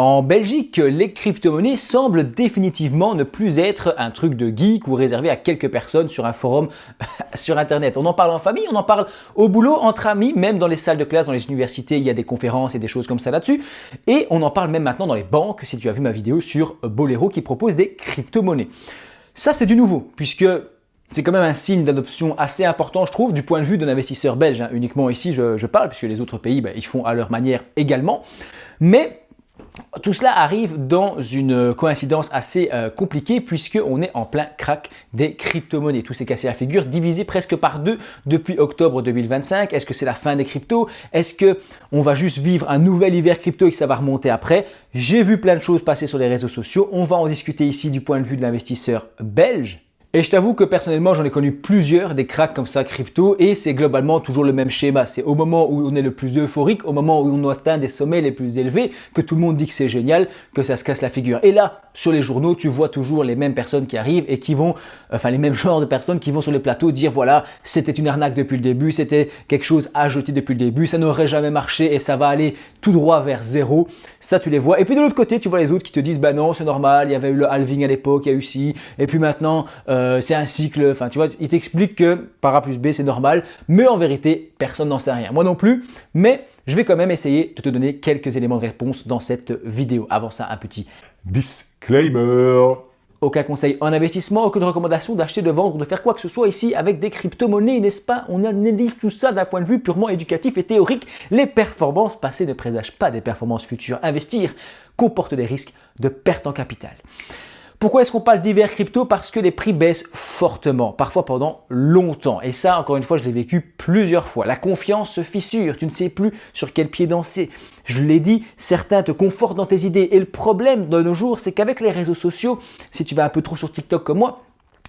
En Belgique, les crypto-monnaies semblent définitivement ne plus être un truc de geek ou réservé à quelques personnes sur un forum sur internet. On en parle en famille, on en parle au boulot, entre amis, même dans les salles de classe, dans les universités, il y a des conférences et des choses comme ça là-dessus. Et on en parle même maintenant dans les banques, si tu as vu ma vidéo sur Bolero qui propose des crypto-monnaies. Ça, c'est du nouveau, puisque c'est quand même un signe d'adoption assez important, je trouve, du point de vue d'un investisseur belge. Uniquement ici, je parle, puisque les autres pays, ils font à leur manière également. Mais tout cela arrive dans une coïncidence assez compliquée puisqu'on est en plein crack des crypto-monnaies. Tout s'est cassé la figure, divisé presque par deux depuis octobre 2025. Est-ce que c'est la fin des cryptos? Est-ce qu'on va juste vivre un nouvel hiver crypto et que ça va remonter après? J'ai vu plein de choses passer sur les réseaux sociaux. On va en discuter ici du point de vue de l'investisseur belge. Et je t'avoue que personnellement, j'en ai connu plusieurs des cracks comme ça crypto et c'est globalement toujours le même schéma. C'est au moment où on est le plus euphorique, au moment où on atteint des sommets les plus élevés, que tout le monde dit que c'est génial, que ça se casse la figure. Et là, sur les journaux, tu vois toujours les mêmes personnes qui arrivent et qui vont, les mêmes genres de personnes qui vont sur les plateaux dire voilà, c'était une arnaque depuis le début, c'était quelque chose à jeter depuis le début, ça n'aurait jamais marché et ça va aller tout droit vers zéro. Ça, tu les vois. Et puis de l'autre côté, tu vois les autres qui te disent bah non, c'est normal, il y avait eu le halving à l'époque, il y a eu ci, et puis maintenant, c'est un cycle, tu vois, il t'explique que par A plus B c'est normal, mais en vérité, personne n'en sait rien. Moi non plus, mais je vais quand même essayer de te donner quelques éléments de réponse dans cette vidéo. Avant ça, un petit disclaimer. Aucun conseil en investissement, aucune recommandation d'acheter, de vendre ou de faire quoi que ce soit ici avec des crypto-monnaies, n'est-ce pas? On analyse tout ça d'un point de vue purement éducatif et théorique. Les performances passées ne présagent pas des performances futures. Investir comporte des risques de perte en capital. Pourquoi est-ce qu'on parle d'hiver crypto? Parce que les prix baissent fortement, parfois pendant longtemps. Et ça, encore une fois, je l'ai vécu plusieurs fois. La confiance se fissure, tu ne sais plus sur quel pied danser. Je l'ai dit, certains te confortent dans tes idées. Et le problème de nos jours, c'est qu'avec les réseaux sociaux, si tu vas un peu trop sur TikTok comme moi,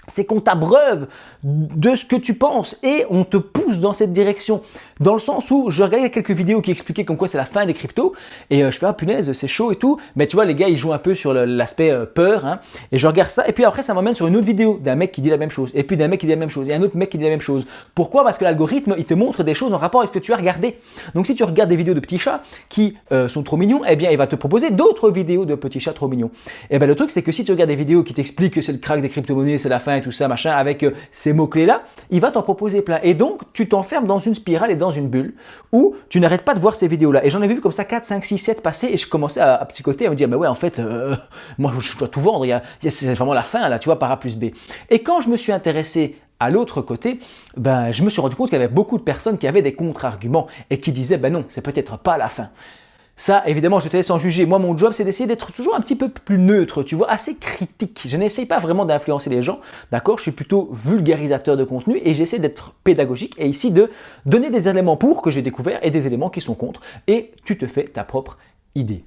c'est qu'on t'abreuve de ce que tu penses et on te pousse dans cette direction. Dans le sens où je regardais quelques vidéos qui expliquaient comme quoi c'est la fin des cryptos et je fais ah punaise c'est chaud et tout. Mais tu vois les gars ils jouent un peu sur l'aspect peur et je regarde ça et puis après ça m'emmène sur une autre vidéo d'un mec qui dit la même chose et puis d'un mec qui dit la même chose et un autre mec qui dit la même chose. Pourquoi? Parce que l'algorithme il te montre des choses en rapport avec ce que tu as regardé. Donc si tu regardes des vidéos de petits chats qui sont trop mignons, eh bien il va te proposer d'autres vidéos de petits chats trop mignons. Et bien le truc c'est que si tu regardes des vidéos qui t'expliquent que c'est le crack des crypto-monnaies, c'est la fin et tout ça machin avec ces mots-clés là, il va t'en proposer plein. Et donc tu t'enfermes dans une spirale et dans une bulle où tu n'arrêtes pas de voir ces vidéos-là. Et j'en ai vu comme ça 4, 5, 6, 7 passer et je commençais à psychoter, à me dire, bah ouais, en fait, moi je dois tout vendre, c'est vraiment la fin là, tu vois, par A plus B. Et quand je me suis intéressé à l'autre côté, ben, je me suis rendu compte qu'il y avait beaucoup de personnes qui avaient des contre-arguments et qui disaient, ben non, c'est peut-être pas la fin. Ça, évidemment, je te laisse en juger. Moi, mon job, c'est d'essayer d'être toujours un petit peu plus neutre, tu vois, assez critique. Je n'essaye pas vraiment d'influencer les gens, d'accord? Je suis plutôt vulgarisateur de contenu et j'essaie d'être pédagogique et ici de donner des éléments pour que j'ai découvert et des éléments qui sont contre et tu te fais ta propre idée.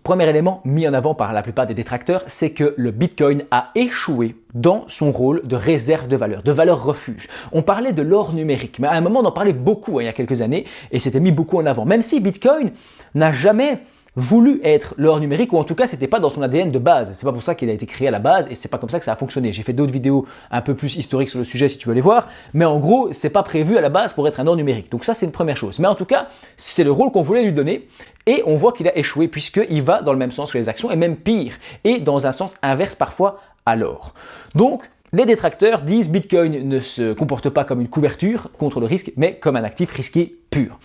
Premier élément mis en avant par la plupart des détracteurs, c'est que le Bitcoin a échoué dans son rôle de réserve de valeur refuge. On parlait de l'or numérique, mais à un moment on en parlait beaucoup il y a quelques années et c'était mis beaucoup en avant. Même si Bitcoin n'a jamais voulu être l'or numérique, ou en tout cas c'était pas dans son ADN de base. C'est pas pour ça qu'il a été créé à la base et c'est pas comme ça que ça a fonctionné. J'ai fait d'autres vidéos un peu plus historiques sur le sujet si tu veux les voir, mais en gros c'est pas prévu à la base pour être un or numérique. Donc ça c'est une première chose. Mais en tout cas c'est le rôle qu'on voulait lui donner et on voit qu'il a échoué puisqu'il va dans le même sens que les actions et même pire, et dans un sens inverse parfois à l'or. Donc les détracteurs disent Bitcoin ne se comporte pas comme une couverture contre le risque, mais comme un actif risqué pur.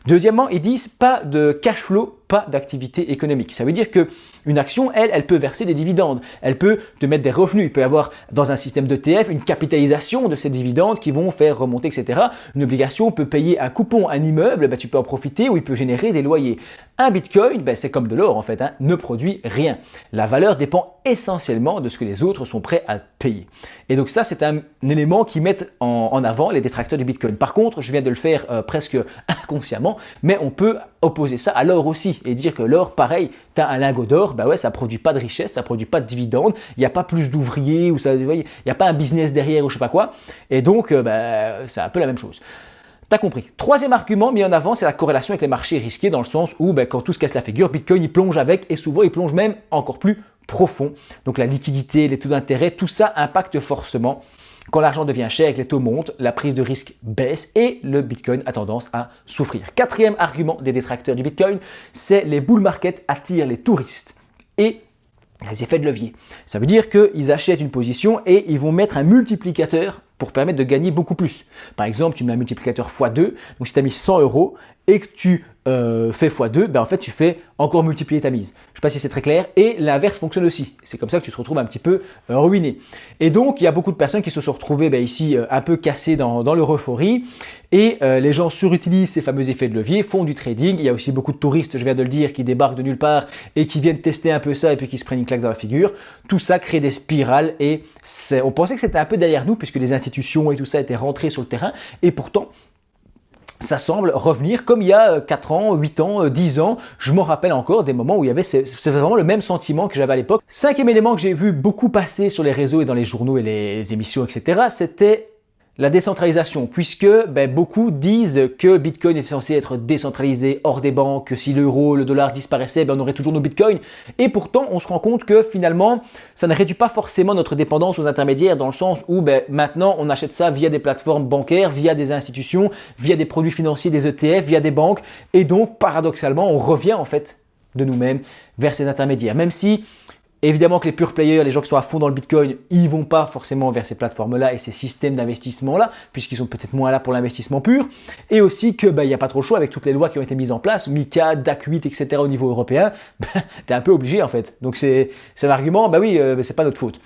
Deuxièmement, ils disent pas de cash flow, pas d'activité économique. Ça veut dire qu'une action, elle peut verser des dividendes, elle peut te mettre des revenus, il peut y avoir dans un système d'ETF une capitalisation de ces dividendes qui vont faire remonter, etc. Une obligation peut payer un coupon, un immeuble, ben, tu peux en profiter ou il peut générer des loyers. Un Bitcoin, ben, c'est comme de l'or en fait, ne produit rien. La valeur dépend essentiellement de ce que les autres sont prêts à payer. Et donc ça, c'est un élément qu'ils mettent en avant les détracteurs du Bitcoin. Par contre, je viens de le faire presque inconsciemment, mais on peut opposer ça à l'or aussi et dire que l'or, pareil, tu as un lingot d'or, bah ouais, ça produit pas de richesse, ça produit pas de dividendes, il n'y a pas plus d'ouvriers, ou il n'y a pas un business derrière ou je sais pas quoi, et donc c'est un peu la même chose. T'as compris. Troisième argument mis en avant, c'est la corrélation avec les marchés risqués dans le sens où quand tout se casse la figure, Bitcoin il plonge avec et souvent il plonge même encore plus profond. Donc la liquidité, les taux d'intérêt, tout ça impacte forcément. Quand l'argent devient cher et que les taux montent, la prise de risque baisse et le Bitcoin a tendance à souffrir. Quatrième argument des détracteurs du Bitcoin, c'est les bull markets attirent les touristes. et les effets de levier. Ça veut dire qu'ils achètent une position et ils vont mettre un multiplicateur pour permettre de gagner beaucoup plus. Par exemple, tu mets un multiplicateur x2, donc si tu as mis 100 € et que tu fais x2, ben en fait tu fais encore multiplier ta mise. Je ne sais pas si c'est très clair, et l'inverse fonctionne aussi. C'est comme ça que tu te retrouves un petit peu ruiné. Et donc il y a beaucoup de personnes qui se sont retrouvées ici un peu cassées dans leur euphorie, et les gens surutilisent ces fameux effets de levier, font du trading. Il y a aussi beaucoup de touristes, je viens de le dire, qui débarquent de nulle part et qui viennent tester un peu ça et puis qui se prennent une claque dans la figure. Tout ça crée des spirales et on pensait que c'était un peu derrière nous puisque les institutions et tout ça étaient rentrés sur le terrain, et pourtant ça semble revenir comme il y a 4 ans, 8 ans, 10 ans. Je m'en rappelle encore des moments où il y avait, c'est vraiment le même sentiment que j'avais à l'époque. Cinquième élément que j'ai vu beaucoup passer sur les réseaux et dans les journaux et les émissions, etc., c'était la décentralisation, puisque beaucoup disent que Bitcoin était censé être décentralisé, hors des banques, que si l'euro, le dollar disparaissait, on aurait toujours nos Bitcoins. Et pourtant, on se rend compte que finalement, ça ne réduit pas forcément notre dépendance aux intermédiaires, dans le sens où maintenant, on achète ça via des plateformes bancaires, via des institutions, via des produits financiers, des ETF, via des banques. Et donc, paradoxalement, on revient en fait de nous-mêmes vers ces intermédiaires. Même si évidemment que les pure players, les gens qui sont à fond dans le Bitcoin, ils ne vont pas forcément vers ces plateformes-là et ces systèmes d'investissement-là, puisqu'ils sont peut-être moins là pour l'investissement pur. Et aussi que il n'y a pas trop le choix avec toutes les lois qui ont été mises en place, MiCA, DAC8, etc. au niveau européen, tu es un peu obligé en fait. Donc c'est un argument, c'est pas notre faute.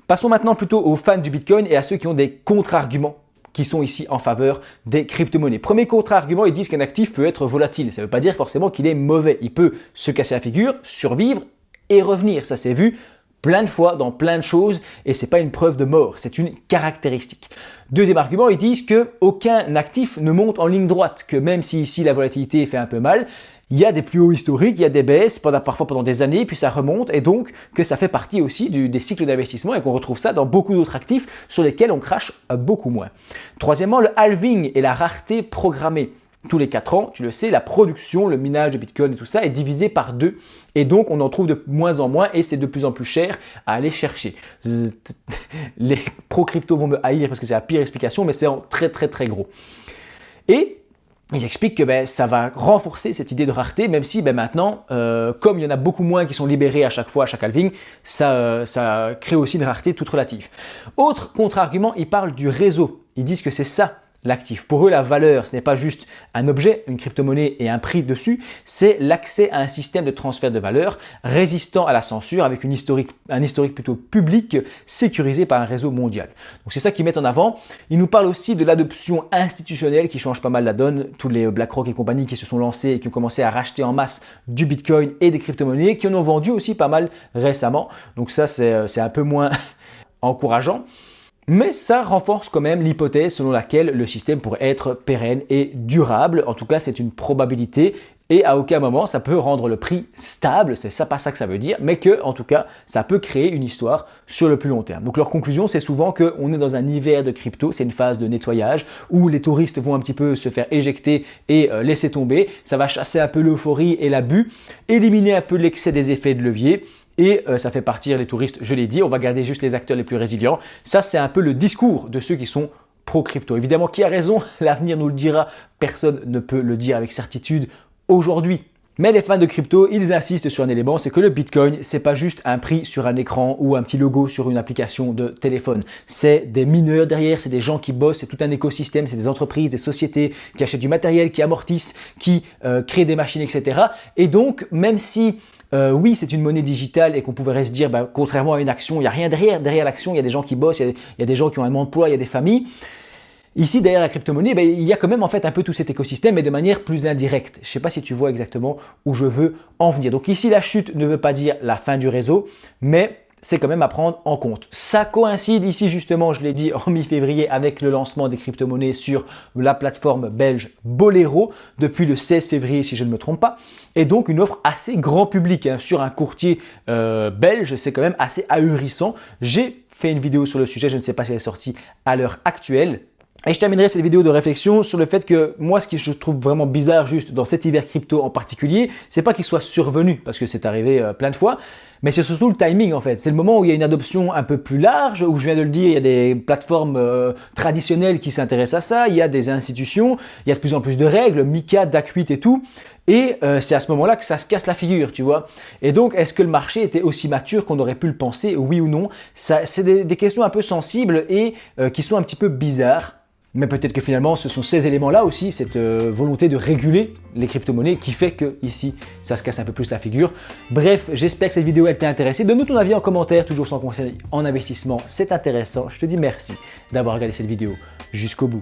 Passons maintenant plutôt aux fans du Bitcoin et à ceux qui ont des contre-arguments qui sont ici en faveur des crypto-monnaies. Premier contre-argument, ils disent qu'un actif peut être volatile. Ça ne veut pas dire forcément qu'il est mauvais. Il peut se casser la figure, survivre et revenir. Ça s'est vu plein de fois dans plein de choses et c'est pas une preuve de mort, c'est une caractéristique. Deuxième argument, ils disent qu'aucun actif ne monte en ligne droite, que même si ici la volatilité fait un peu mal, il y a des plus hauts historiques, il y a des baisses parfois pendant des années, puis ça remonte, et donc que ça fait partie aussi des cycles d'investissement et qu'on retrouve ça dans beaucoup d'autres actifs sur lesquels on crache beaucoup moins. Troisièmement, le halving et la rareté programmée. Tous les 4 ans, tu le sais, la production, le minage de Bitcoin et tout ça est divisé par 2. Et donc, on en trouve de moins en moins et c'est de plus en plus cher à aller chercher. Les pro-crypto vont me haïr parce que c'est la pire explication, mais c'est en très très très gros. Et ils expliquent que ça va renforcer cette idée de rareté, même si maintenant, comme il y en a beaucoup moins qui sont libérés à chaque fois, à chaque halving, ça crée aussi une rareté toute relative. Autre contre-argument, ils parlent du réseau. Ils disent que c'est ça l'actif. Pour eux, la valeur, ce n'est pas juste un objet, une crypto-monnaie et un prix dessus, c'est l'accès à un système de transfert de valeur résistant à la censure avec un historique plutôt public sécurisé par un réseau mondial. Donc c'est ça qu'ils mettent en avant. Ils nous parlent aussi de l'adoption institutionnelle qui change pas mal la donne. Tous les BlackRock et compagnie qui se sont lancés et qui ont commencé à racheter en masse du Bitcoin et des crypto-monnaies, qui en ont vendu aussi pas mal récemment. Donc ça, c'est un peu moins encourageant. Mais ça renforce quand même l'hypothèse selon laquelle le système pourrait être pérenne et durable. En tout cas, c'est une probabilité et à aucun moment ça peut rendre le prix stable. C'est ça, pas ça que ça veut dire, mais que, en tout cas, ça peut créer une histoire sur le plus long terme. Donc leur conclusion, c'est souvent qu'on est dans un hiver de crypto, c'est une phase de nettoyage où les touristes vont un petit peu se faire éjecter et laisser tomber. Ça va chasser un peu l'euphorie et l'abus, éliminer un peu l'excès des effets de levier. Et ça fait partir les touristes, je l'ai dit, on va garder juste les acteurs les plus résilients. Ça, c'est un peu le discours de ceux qui sont pro-crypto. Évidemment, qui a raison, l'avenir nous le dira, personne ne peut le dire avec certitude aujourd'hui. Mais les fans de crypto, ils insistent sur un élément, c'est que le Bitcoin, c'est pas juste un prix sur un écran ou un petit logo sur une application de téléphone. C'est des mineurs derrière, c'est des gens qui bossent, c'est tout un écosystème, c'est des entreprises, des sociétés qui achètent du matériel, qui amortissent, qui créent des machines, etc. Et donc, même si oui, c'est une monnaie digitale et qu'on pourrait se dire, contrairement à une action, il n'y a rien derrière. Derrière l'action, il y a des gens qui bossent, il y a des gens qui ont un emploi, il y a des familles. Ici, derrière la crypto-monnaie, il y a quand même en fait un peu tout cet écosystème, mais de manière plus indirecte. Je ne sais pas si tu vois exactement où je veux en venir. Donc ici, la chute ne veut pas dire la fin du réseau, mais c'est quand même à prendre en compte. Ça coïncide ici justement, je l'ai dit, en mi-février avec le lancement des crypto-monnaies sur la plateforme belge Bolero depuis le 16 février si je ne me trompe pas. Et donc une offre assez grand public sur un courtier belge, c'est quand même assez ahurissant. J'ai fait une vidéo sur le sujet, je ne sais pas si elle est sortie à l'heure actuelle. Et je terminerai cette vidéo de réflexion sur le fait que moi, ce que je trouve vraiment bizarre juste dans cet hiver crypto en particulier, c'est pas qu'il soit survenu, parce que c'est arrivé plein de fois, Mais c'est surtout le timing en fait. C'est le moment où il y a une adoption un peu plus large, où je viens de le dire, il y a des plateformes traditionnelles qui s'intéressent à ça, il y a des institutions, il y a de plus en plus de règles, MiCA, DAC8 et tout. Et c'est à ce moment-là que ça se casse la figure, tu vois. Et donc, est-ce que le marché était aussi mature qu'on aurait pu le penser, oui ou non? C'est des questions un peu sensibles et qui sont un petit peu bizarres. Mais peut-être que finalement, ce sont ces éléments-là aussi, cette volonté de réguler les crypto-monnaies qui fait que ici, ça se casse un peu plus la figure. Bref, j'espère que cette vidéo elle t'a intéressé. Donne-nous ton avis en commentaire, toujours sans conseil en investissement, c'est intéressant. Je te dis merci d'avoir regardé cette vidéo jusqu'au bout.